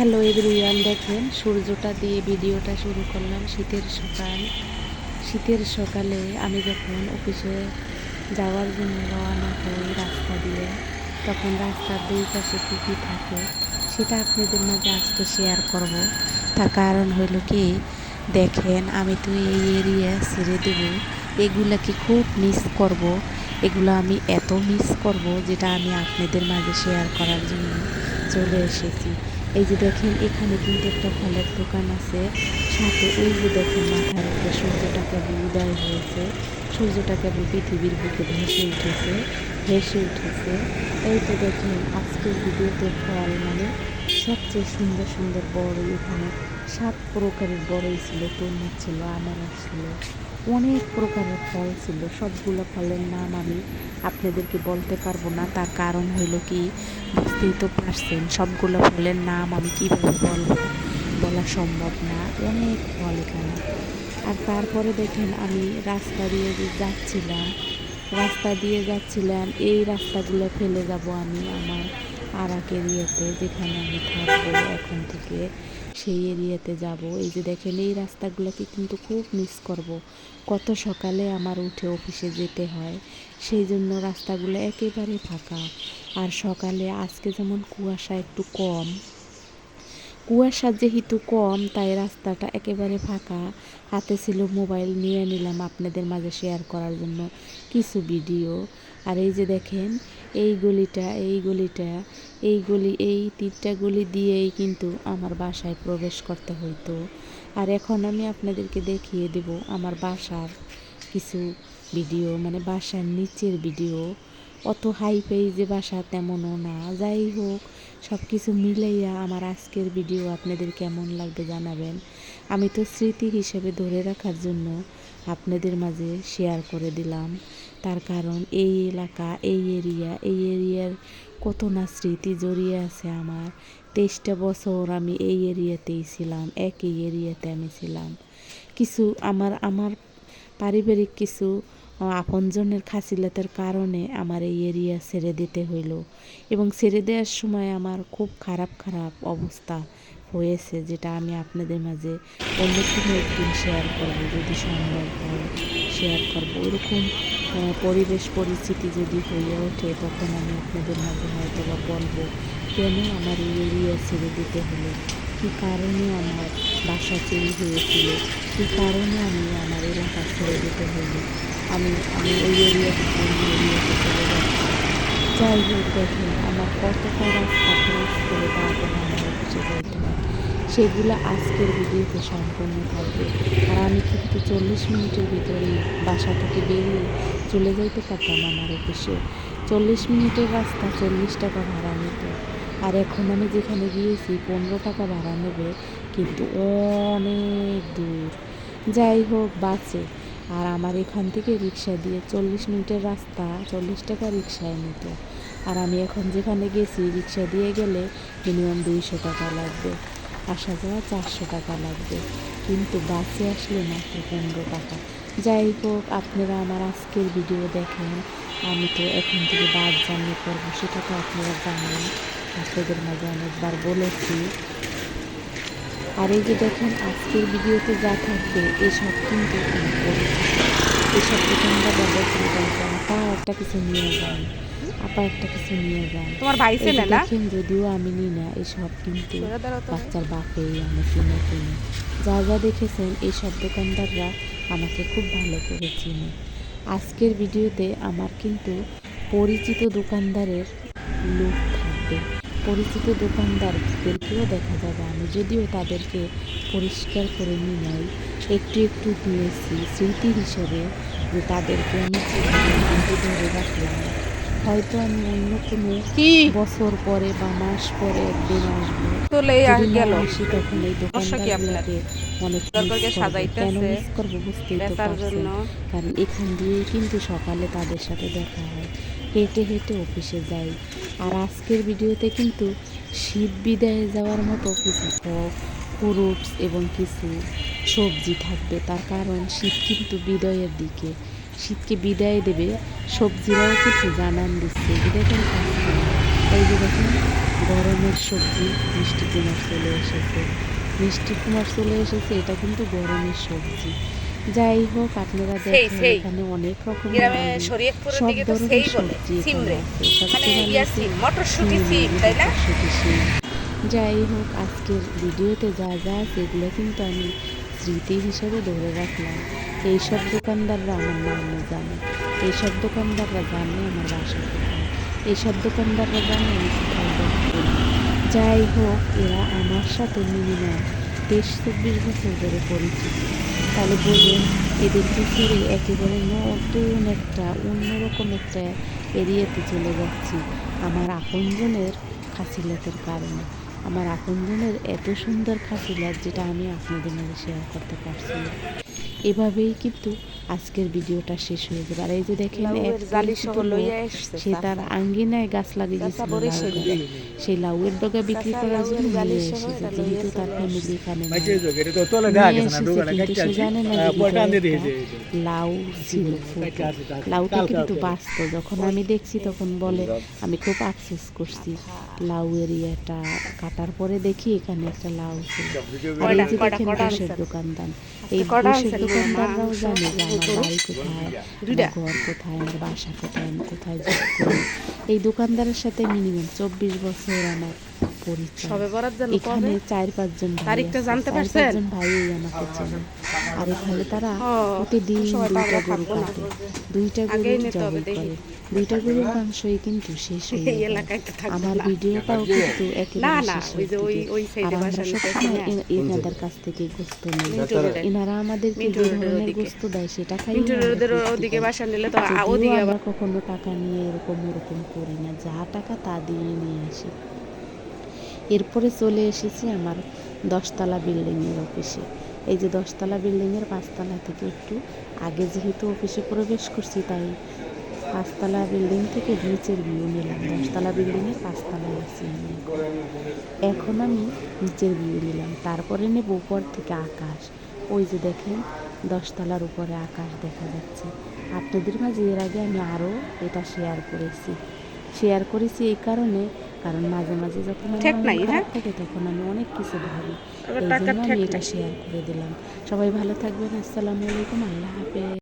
Hello everyone, দেখেন সূর্যটা দিয়ে ভিডিওটা শুরু করলাম। শীতের সকালে আমি যখন অফিসে যাওয়ার জন্য রওনা হই রাস্তা দিয়ে, তখন রাস্তার দুই পাশে কী কী থাকে সেটা আপনাদের মাঝে আজকে শেয়ার করব। তার কারণ হইল কি, দেখেন আমি তো এই এরিয়া ছেড়ে দেবো, এগুলাকে খুব মিস করব। এগুলো আমি এত মিস করব যেটা আমি আপনাদের মাঝে শেয়ার করার জন্য চলে এসেছি। এই যে দেখেন, এখানে কিন্তু একটা ফলের দোকান আছে, সাথে ওই যে দেখেন মাথার উপরে সূর্যটা কেবল উদয় হয়েছে, সূর্যটা কেবল পৃথিবীর বুকে ভেসে উঠেছে। এই তো দেখেন, আজকের ভিডিওতে ফল মানে সবচেয়ে সুন্দর সুন্দর বড়ই, এখানে 7 প্রকারের বড়ই ছিল, তরমুজ ছিল, আনারস ছিল, অনেক প্রকারের ফল ছিল। সবগুলো ফলের নাম আমি আপনাদেরকে বলতে পারবো না, তার কারণ হইল কি, বুঝতেই তো পারছেন সবগুলো ফলের নাম আমি কীভাবে বলবো, বলা সম্ভব না। অনেক ফল এখানে। আর তারপরে দেখেন, আমি রাস্তা দিয়ে যাচ্ছিলাম, এই রাস্তাগুলো ফেলে যাব আমি আমার আর এক এরিয়াতে, যেখানে আমি থাকবো এখন থেকে সেই এরিয়াতে যাব। এই যে দেখেন, এই রাস্তাগুলোকে কিন্তু খুব মিস করব। কত সকালে আমার উঠে অফিসে যেতে হয়, সেই জন্য রাস্তাগুলো একেবারে ফাঁকা। আর সকালে আজকে যেমন কুয়াশা যেহেতু কম, তাই রাস্তাটা একেবারে ফাঁকা। হাতে ছিল মোবাইল, নিয়ে নিলাম আপনাদের মাঝে শেয়ার করার জন্য কিছু ভিডিও। আর এই যে দেখেন, এই 3টা গলি দিয়েই কিন্তু আমার বাসায় প্রবেশ করতে হইতো। আর এখন আমি আপনাদেরকে দেখিয়ে দেব আমার বাসার কিছু ভিডিও, মানে বাসার নিচের ভিডিও। অত হাই পেজে বাসা তেমনও না, যাই হোক, সব কিছু মিলাইয়া আমার আজকের ভিডিও আপনাদের কেমন লাগবে জানাবেন। আমি তো স্মৃতি হিসেবে ধরে রাখার জন্য আপনাদের মাঝে শেয়ার করে দিলাম। তার কারণ এই এলাকা, এই এরিয়ার কত না স্মৃতি জড়িয়ে আছে আমার। 23টা বছর আমি এই এরিয়াতেই ছিলাম, একই এরিয়াতে আমি ছিলাম। কিছু আমার পারিবারিক কিছু আপনজনের খাসিলতের কারণে আমার এই এরিয়া ছেড়ে দিতে হইল, এবং ছেড়ে দেওয়ার সময় আমার খুব খারাপ অবস্থা হয়েছে, যেটা আমি আপনাদের মাঝে অন্য কোনো একদিন শেয়ার করব, যদি সম্ভব হয় শেয়ার করব। ওরকম পরিবেশ পরিস্থিতি যদি হয়ে ওঠে, তখন আমি আপনাদের মাঝে হয়তো বা বলবো কেন আমার এই এরিয়া ছেড়ে দিতে হলো, কী কারণে আমার বাসা চুরি হয়েছিল, কী কারণে আমি আমার এলাকা ছেড়ে দিতে হলো। আমি ওই এরিয়া থেকে অন্য এরিয়াতে চলে যাচ্ছি। যাই হোক, দেখেন আমার কতটা রাস্তা ক্রস করে তারপরে আমার অফিসে যাইতে হয়, সেগুলো আজকের ভিডিওতে সম্পূর্ণ থাকবে। আর আমি কিন্তু 40 মিনিটের ভিতরেই বাসা থেকে বেরিয়ে চলে যাইতে পারতাম আমার অফিসে। 40 মিনিটের রাস্তা 40 টাকা ভাড়া নিত, আর এখন আমি যেখানে গিয়েছি 15 টাকা ভাড়া নেবে, কিন্তু অনেক দূর। যাই হোক, বাসে আর আমার এখান থেকে রিক্সা দিয়ে 40 মিনিটের রাস্তা 40 টাকা রিক্সায় নিত। আর আমি এখন যেখানে গেছি রিক্সা দিয়ে গেলে মিনিমাম 200 টাকা লাগবে, আসা যাওয়া 400 টাকা লাগবে, কিন্তু বাসে আসলে মাত্র 15 টাকা। যাই হোক, আপনারা আমার আজকের ভিডিও দেখেন। আমি তো এখন থেকে বাস জার্নি করবো, সেটা তো আপনারা জানেন, আপনাদের মাঝে অনেকবার বলেছি। আর এই যে দেখেন, আজকের ভিডিওতে যা থাকবে এসব কিন্তু আমার পরিচিত। এসব দোকানদাররা দেখেন একটা কিছু নিয়ে যান, একটা কিছু নিয়ে যান। তোমার ভাই এই ছেলে যে না? দেখেন, যদিও আমি নিই না, এসব কিন্তু বাচ্চার বাপেই আমি কিনে যা দেখেছেন, এইসব দোকানদাররা আমাকে খুব ভালো করে চিনে। আজকের ভিডিওতে আমার কিন্তু পরিচিত দোকানদারের লুক থাকবে, পরিচিত দোকানদারদেরকেও দেখা যাবে। আমি যদিও তাদেরকে পরিষ্কার করে নিই নাই, একটু নিয়েছি স্মৃতি হিসেবে, যে তাদেরকে আমি কিন্তু ধরে রাখলাম। হয়তো আমি অন্য কোনো বছর পরে বা মাস পরে একদিন আসবো, চলে যদি না গেল। আসি তখন এই সমস্যা কি আপনার? দোকানদারগুলোকে অনেক মিস তরকারিকে করবো। কেন সাজাইতেছে মিস করবো বুঝতেই তো বেচার পারছেন, জন্য। কারণ এখান দিয়েই কিন্তু সকালে তাদের সাথে দেখা হয়, হেঁটে হেঁটে অফিসে যাই। আর আজকের ভিডিওতে কিন্তু শীত বিদায়ে যাওয়ার মতো কিছু ফ্রুটস এবং কিছু সবজি থাকবে, তার কারণ শীত কিন্তু বিদায়ের দিকে, শীতকে বিদায় দেবে। সবজিরাও কিছু জানান দিচ্ছে, এই যে দেখেন কাঁচকলা, এই যে দেখেন গরমের সবজি মিষ্টি কুমার চলে এসেছে। মিষ্টি কুমার চলে এসেছে, এটা কিন্তু গরমের সবজি। যাই হোক, আপনারা দেখেন এখানে অনেক রকমের আলু, সব ধরনের সবজি এখানে আছে। সবচেয়ে ভালো হচ্ছে মটরশুঁটি শিম। যাই হোক, আজকের ভিডিওতে যা যা আছে এগুলো কিন্তু আমি স্মৃতি হিসেবে ধরে রাখলাম। এইসব দোকানদাররা আমার নামও জানে, এইসব দোকানদাররা জানে আমার বাসা কোথায়, এইসব দোকানদাররা জানে আমি কোথায় জব করি। যাই হোক, এরা আমার সাথে মিনিমাম 23-24 বছর ধরে পরিচিত। তাহলে বোঝেন, এদেরকে ছেড়ে একেবারে নতুন একটা অন্যরকম একটা এরিয়াতে চলে যাচ্ছি আমার আপনজনের খাসিলাতের কারণে। আমার আপনজনের এত সুন্দর খাসিলাত যেটা আমি আপনাদের মাঝে শেয়ার করতে পারছি না। এভাবেই কিন্তু আজকের ভিডিওটা শেষ হয়ে যাবে। আর এই যে দেখেন, সে তার আঙ্গিনায় গাছ লাগিয়েছিল লাউ গাছ। সেই লাউয়ের ডগা বিক্রি করার জন্য নিয়ে এসেছে, যেহেতু তার ফ্যামিলি এখানে নিয়ে এসেছে, কিন্তু সে জানে না যে লাউ ছিল ফুটে। লাউটা কিন্তু বাঁচত। যখন আমি দেখছি তখন বলে, আমি খুব আফসোস করছি লাউয়ের ইয়েটা কাটার পরে দেখি এখানে একটা লাউ ছিল। আর এই যে দেখেন ঘোষের দোকানদার, এই ঘোষের দোকানদাররাও জানে যে আমার বাড়ি কোথায়, আমার ঘর কোথায়, আমার বাসা কোথায়, আমি কোথায় জব করি। এই দোকানদারের সাথে মিনিমাম 24 বছর আমার পরিচয়। এখানে 4-5 জন ভাই আছে, 4-5 জন ভাই আমাকে চেনে। আর এখানে তারা প্রতিদিন 2টা গরু কাটে, 2টা গরু জবাই করে, 2টা গরুর মাংসই কিন্তু শেষ হয়ে যায়। আমার ভিডিওটাও কিন্তু একেবারে শেষের দিকে। আর আমরা সবসময় এনাদের কাছ থেকে গোস্ত নিই। এনারা আমাদেরকে যে ধরনের গোস্ত দেয় সেটা খাই। যদিও আমরা কখনো টাকা নিয়ে এরকম ওরকম করি না, যা টাকা তা দিয়ে নিয়ে আসি। এরপরে চলে এসেছি আমার 10তলা বিল্ডিংয়ের অফিসে। এই যে 10তলা বিল্ডিংয়ের 5তলা থেকে একটু আগে যেহেতু অফিসে প্রবেশ করছি, তাই 5তলা বিল্ডিং থেকে নিচের ভিউ নিলাম। 10তলা বিল্ডিংয়ের 5তলায় আছি আমি এখন আমি নিচের ভিউ নিলাম। তারপরে নেব উপর থেকে আকাশ। ওই যে দেখেন 10তলার উপরে আকাশ দেখা যাচ্ছে। আপনাদের মাঝে এর আগে আমি আরও এটা শেয়ার করেছি এই কারণে, কারণ মাঝে মাঝে যখন আমার খারাপ থাকে তখন আমি অনেক কিছু ভাবি, এই জন্য আমি এটা শেয়ার করে দিলাম। সবাই ভালো থাকবেন। আসসালামু আলাইকুম, আল্লাহ হাফেজ।